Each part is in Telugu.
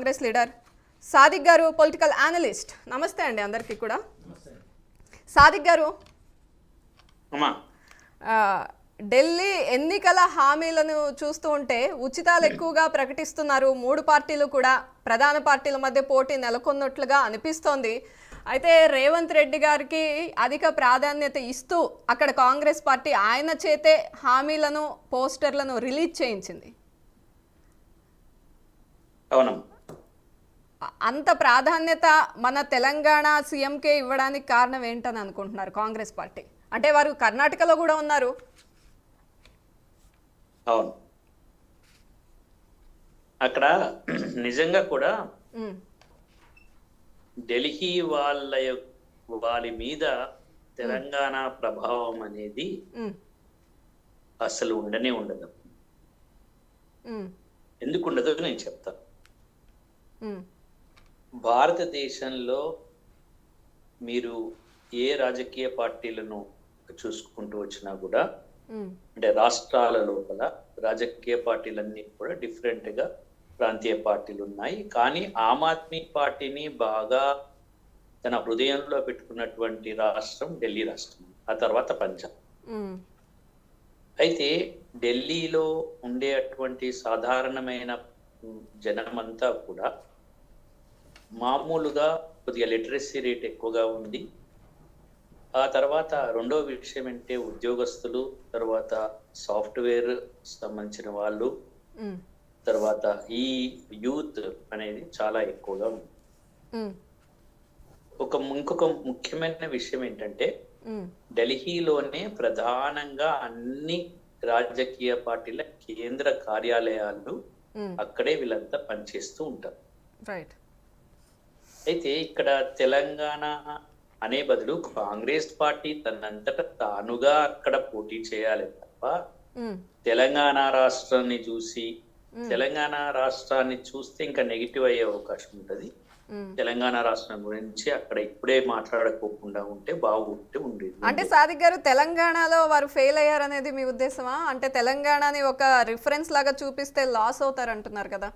కాంగ్రెస్ లీడర్ సాదిక్ గారు, పొలిటికల్ అనలిస్ట్. నమస్తే అండి అందరికీ కూడా. సాదిక్ గారు, ఢిల్లీ ఎన్నికల హామీలను చూస్తూ ఉంటే ఉచితాలు ఎక్కువగా ప్రకటిస్తున్నారు. 3 పార్టీలు కూడా ప్రధాన పార్టీల మధ్య పోటీ నెలకొన్నట్లుగా అనిపిస్తోంది. అయితే రేవంత్ రెడ్డి గారికి అధిక ప్రాధాన్యత ఇస్తూ అక్కడ కాంగ్రెస్ పార్టీ ఆయన చేతే హామీలను, పోస్టర్లను రిలీజ్ చేయించింది. అంత ప్రాధాన్యత మన తెలంగాణ సీఎంకే ఇవ్వడానికి కారణం ఏంటని అనుకుంటున్నారు కాంగ్రెస్ పార్టీ? అంటే వారు కర్ణాటకలో కూడా ఉన్నారు. అవును, అక్కడ నిజంగా కూడా ఢిల్లీ వాళ్ళ మీద తెలంగాణ ప్రభావం అనేది అసలు ఉండనే ఉండదు. ఎందుకు ఉండదో నేను చెప్తాను. భారతదేశంలో మీరు ఏ రాజకీయ పార్టీలను చూసుకుంటూ వచ్చినా కూడా, అంటే రాష్ట్రాల లోపల రాజకీయ పార్టీలన్నీ కూడా డిఫరెంట్ గా ప్రాంతీయ పార్టీలు ఉన్నాయి. కానీ ఆమ్ ఆద్మీ పార్టీని బాగా తన హృదయంలో పెట్టుకున్నటువంటి రాష్ట్రం ఢిల్లీ రాష్ట్రం, ఆ తర్వాత పంజాబ్. అయితే ఢిల్లీలో ఉండేటువంటి సాధారణమైన జనమంతా కూడా మామూలుగా కొద్దిగా లిటరసీ రేట్ ఎక్కువగా ఉంది. ఆ తర్వాత రెండో విషయం అంటే ఉద్యోగస్తులు, తర్వాత సాఫ్ట్వేర్ సంబంధించిన వాళ్ళు, తర్వాత ఈ యూత్ అనేది చాలా ఎక్కువగా ఉంది. ఇంకొక ముఖ్యమైన విషయం ఏంటంటే ఢిల్లీలోనే ప్రధానంగా అన్ని రాజకీయ పార్టీల కేంద్ర కార్యాలయాలు అక్కడే వీళ్ళంతా పనిచేస్తూ ఉంటారు. అయితే ఇక్కడ తెలంగాణ అనే బదులు కాంగ్రెస్ పార్టీ తనంతట తానుగా అక్కడ పోటీ చేయాలి తప్ప తెలంగాణ రాష్ట్రాన్ని చూస్తే ఇంకా నెగిటివ్ అయ్యే అవకాశం ఉంటది. తెలంగాణ రాష్ట్రం గురించి అక్కడ ఇప్పుడే మాట్లాడుకోకుండా ఉంటే బాగుంటే ఉండేది. అంటే సాదిక్ గారు, తెలంగాణలో వారు ఫెయిల్ అయ్యారనేది మీ ఉద్దేశమా? అంటే తెలంగాణని ఒక రిఫరెన్స్ లాగా చూపిస్తే లాస్ అవుతారు అంటున్నారు కదా.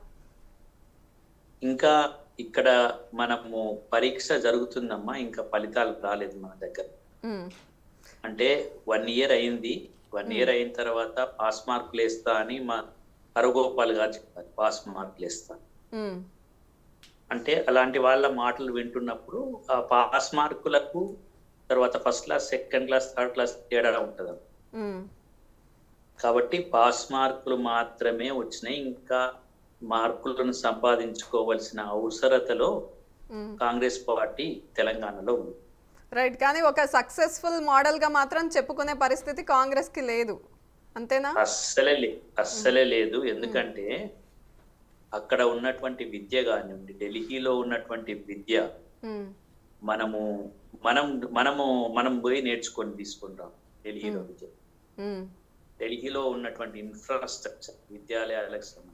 ఇంకా ఇక్కడ మనము పరీక్ష జరుగుతుందమ్మా, ఇంకా ఫలితాలు రాలేదు మన దగ్గర. అంటే 1 year అయింది. 1 year అయిన తర్వాత పాస్ మార్కులు వేస్తా అని మా హరగోపాల్ గారు చెప్పారు. పాస్ మార్కులు వేస్తా అంటే అలాంటి వాళ్ళ మాటలు వింటున్నప్పుడు ఆ పాస్ మార్కులకు తర్వాత first class, second class, third class తేడా ఉంటది. కాబట్టి పాస్ మార్కులు మాత్రమే వచ్చినాయి. ఇంకా మార్కులను సంపాదించుకోవాల్సిన అవసరతలో కాంగ్రెస్ పార్టీ తెలంగాణలో ఉంది. రైట్. కానీ ఒక సక్సెస్ఫుల్ మోడల్ గా మాత్రం చెప్పుకునే పరిస్థితి కాంగ్రెస్ కి లేదు, అంతేనా? అస్సలే లేదు. ఎందుకంటే అక్కడ ఉన్నటువంటి విద్య కానివ్వండి, ఢిల్లీలో ఉన్నటువంటి విద్య మనం పోయి నేర్చుకొని తీసుకుంటాం. ఢిల్లీలో విద్య, ఢిల్లీలో ఉన్నటువంటి ఇన్ఫ్రాస్ట్రక్చర్, విద్యాలయాలకు సంబంధించి,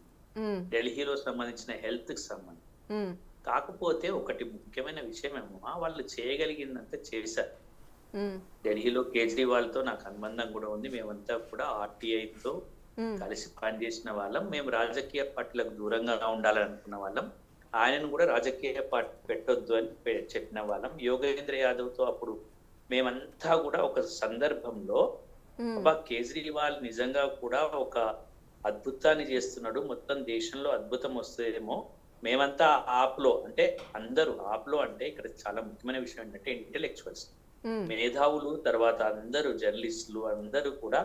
ఢిల్లీలో సంబంధించిన హెల్త్ కి సంబంధించి. కాకపోతే ఒకటి ముఖ్యమైన విషయం ఏమో, వాళ్ళు చేయగలిగిందంతా చేశారు. ఢిల్లీలో కేజ్రీవాల్ తో నాకు అనుబంధం కూడా ఉంది. మేమంతా కూడా ఆర్టీఐతో కలిసి పనిచేసిన వాళ్ళం. మేము రాజకీయ పార్టీలకు దూరంగా ఉండాలని అనుకున్న వాళ్ళం. ఆయనను కూడా రాజకీయ పార్టీ పెట్టొద్దు అని చెప్పిన వాళ్ళం. యోగేంద్ర యాదవ్ తో అప్పుడు మేమంతా కూడా ఒక సందర్భంలో కేజ్రీవాల్ నిజంగా కూడా ఒక అద్భుతాన్ని చేస్తున్నాడు, మొత్తం దేశంలో అద్భుతం వస్తుందేమో, మేమంతా ఆప్లో అంటే అందరూ ఆప్లో అంటే ఇక్కడ చాలా ముఖ్యమైన విషయం ఏంటంటే ఇంటెలెక్చువల్స్, మేధావులు, తర్వాత అందరూ జర్నలిస్టులు అందరూ కూడా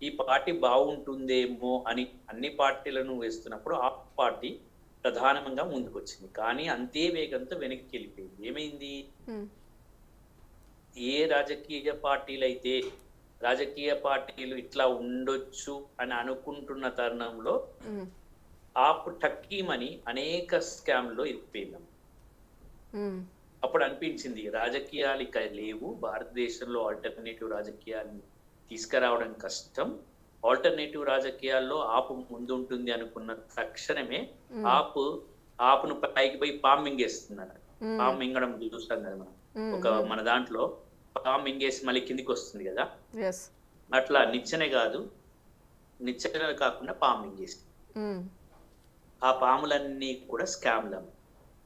ఈ పార్టీ బాగుంటుందేమో అని అన్ని పార్టీలను వేస్తున్నప్పుడు ఆ పార్టీ ప్రధానంగా ముందుకు వచ్చింది. కానీ అంతే వేగంతో వెనక్కి వెళ్ళిపోయింది. ఏమైంది? ఏ రాజకీయ పార్టీలు ఇట్లా ఉండొచ్చు అని అనుకుంటున్న తరుణంలో ఆపు టక్కీమని అనేక స్కామ్లో ఇరిపోయినాం. అప్పుడు అనిపించింది రాజకీయాలు ఇక లేవు, భారతదేశంలో ఆల్టర్నేటివ్ రాజకీయాన్ని తీసుకురావడం కష్టం, ఆల్టర్నేటివ్ రాజకీయాల్లో ఆపు ముందుంటుంది అనుకున్న తక్షణమే ఆపును పైకి పోయి పాము మింగేస్తున్నారు. పాము మింగడం చూస్తాం కదా మనం, ఒక మన దాంట్లో పాము మింగేసి మళ్ళీ కిందికి వస్తుంది కదా, అట్లా నిచ్చెన కాకుండా పాము మింగేసి. ఆ పాములన్నీ కూడా స్కామ్లు.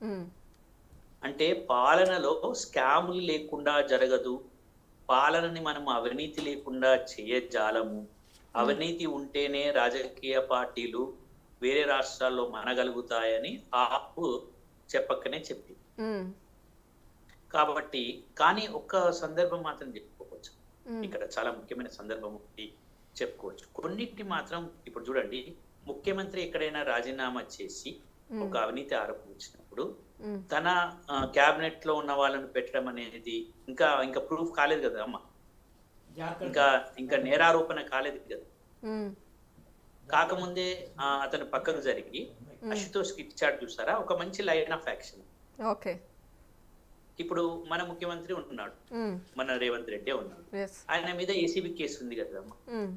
ఉమ్, అంటే పాలనలో స్కాములు లేకుండా జరగదు. పాలనని మనం అవినీతి లేకుండా చేయజాలము. అవినీతి ఉంటేనే రాజకీయ పార్టీలు వేరే రాష్ట్రాల్లో మనగలుగుతాయని ఆపు చెప్పకనే చెప్పింది. ఉమ్, కాబట్టి కానీ ఒక్క సందర్భం మాత్రం చెప్పుకోవచ్చు. ఉమ్, ఇక్కడ చాలా ముఖ్యమైన సందర్భం ఒకటి చెప్పుకోవచ్చు. కొన్నిటి మాత్రం ఇప్పుడు చూడండి, ముఖ్యమంత్రి ఎక్కడైనా రాజీనామా చేసి ఒక అవినీతి ఆరోపించినప్పుడు ఉమ్, తన క్యాబినెట్ లో ఉన్న వాళ్ళని పెట్టడం అనేది ఇంకా ప్రూఫ్ కాలేదు కదా అమ్మ, ఇంకా నేరారోపణ కాలేదు కదా. ఉమ్, కాకముందే అతను పక్కకు జరిగి అశుతోష్ కి ఇచ్చాడు చూసారా, ఒక మంచి లైన్ ఆఫ్ యాక్షన్. ఓకే. ఇప్పుడు మన ముఖ్యమంత్రి ఉన్నాడు, ఉమ్, మన రేవంత్ రెడ్డి ఉన్నాడు. ఎస్. ఆయన మీద ఏసీబీ కేసు ఉంది కదా అమ్మ. ఉమ్,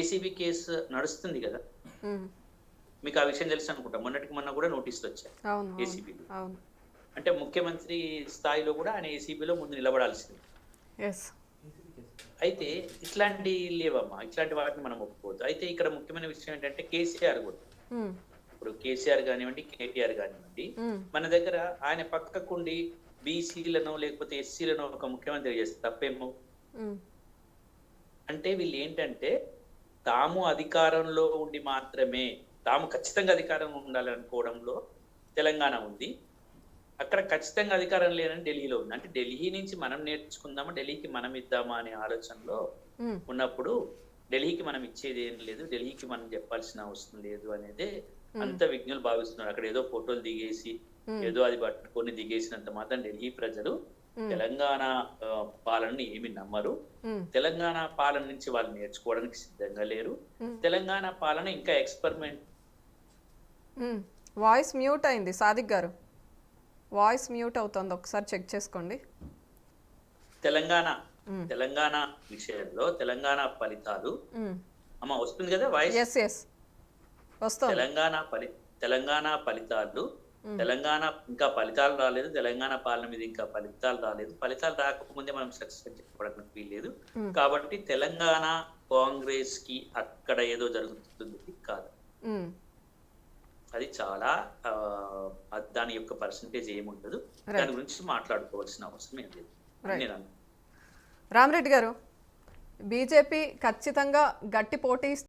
ఏసీబీ కేసు నడుస్తుంది కదా, ఉమ్, మీకు ఆ విషయం తెలుసు అనుకుంటా. మొన్న కూడా నోటీసులు వచ్చాయి అవును, ఏసీబీలో. అవును. అంటే ముఖ్యమంత్రి స్థాయిలో కూడా ఆయన ఏసీబీలో ముందు నిలబడాల్సింది. ఎస్. అయితే ఇట్లాంటి లేవమ్మా, ఇట్లాంటి వాటిని మనం ఒప్పుకోవద్దు. అయితే ఇక్కడ ముఖ్యమైన విషయం ఏంటంటే కేసీఆర్ కూడా, ఉమ్, ఇప్పుడు కేసీఆర్ కానివ్వండి, కేటీఆర్ కానివ్వండి, ఉమ్, మన దగ్గర ఆయన పక్కకుండి బీసీలను లేకపోతే ఎస్సీలను ఒక ముఖ్యమంత్రి చేస్తే తప్పేమో. ఉమ్, అంటే వీళ్ళు ఏంటంటే తాము అధికారంలో ఉండి మాత్రమే, తాము ఖచ్చితంగా అధికారంలో ఉండాలనుకోవడంలో తెలంగాణ ఉంది, అక్కడ ఖచ్చితంగా అధికారం లేదని ఢిల్లీలో ఉంది. అంటే ఢిల్లీ నుంచి మనం నేర్చుకుందామా, ఢిల్లీకి మనం ఇద్దామా అనే ఆలోచనలో ఉమ్, ఉన్నప్పుడు ఢిల్లీకి మనం ఇచ్చేది ఏం లేదు, ఢిల్లీకి మనం చెప్పాల్సిన అవసరం లేదు అనేది అంత విజ్ఞులు భావిస్తున్నారు. అక్కడ ఏదో ఫోటోలు దిగేసి ఏదో అది పట్టుకొని దిగేసినంత మాత్రం ఢిల్లీ ప్రజలు తెలంగాణ పాలనని ఏమి నమ్మరు. ఉమ్, తెలంగాణ పాలన నుంచి వాళ్ళు నేర్చుకోవడానికి సిద్ధంగా లేరు. తెలంగాణ పాలన ఇంకా ఎక్స్పెరిమెంట్. ఉమ్. వాయిస్ మ్యూట్ అయింది సాదిక్ గారు, వాయిస్ మ్యూట్ అవుతుంది, ఒకసారి చెక్ చేసుకోండి. తెలంగాణ విషయంలో తెలంగాణ ఫలితాలు ఉమ్, అమ్మ వస్తుంది కదా వాయిస్. ఎస్ ఎస్ వస్తుంది. తెలంగాణ ఫలితాలు, తెలంగాణ ఇంకా ఫలితాలు రాలేదు, తెలంగాణ పాలన మీద ఇంకా ఫలితాలు రాలేదు. ఫలితాలు రాకముందే మనం సక్సెస్ చెప్పడానికి వీల్లేదు. కాబట్టి తెలంగాణ కాంగ్రెస్ కి అక్కడ ఏదో జరుగుతుంది కాదు, ఉమ్, అది చాలా దాని యొక్క పర్సంటేజ్ ఏముండదు, దాని గురించి మాట్లాడుకోవాల్సిన అవసరం ఏం లేదు. నేను రామరెడ్డి గారు, బీజేపీ ఖచ్చితంగా గట్టి పోటీ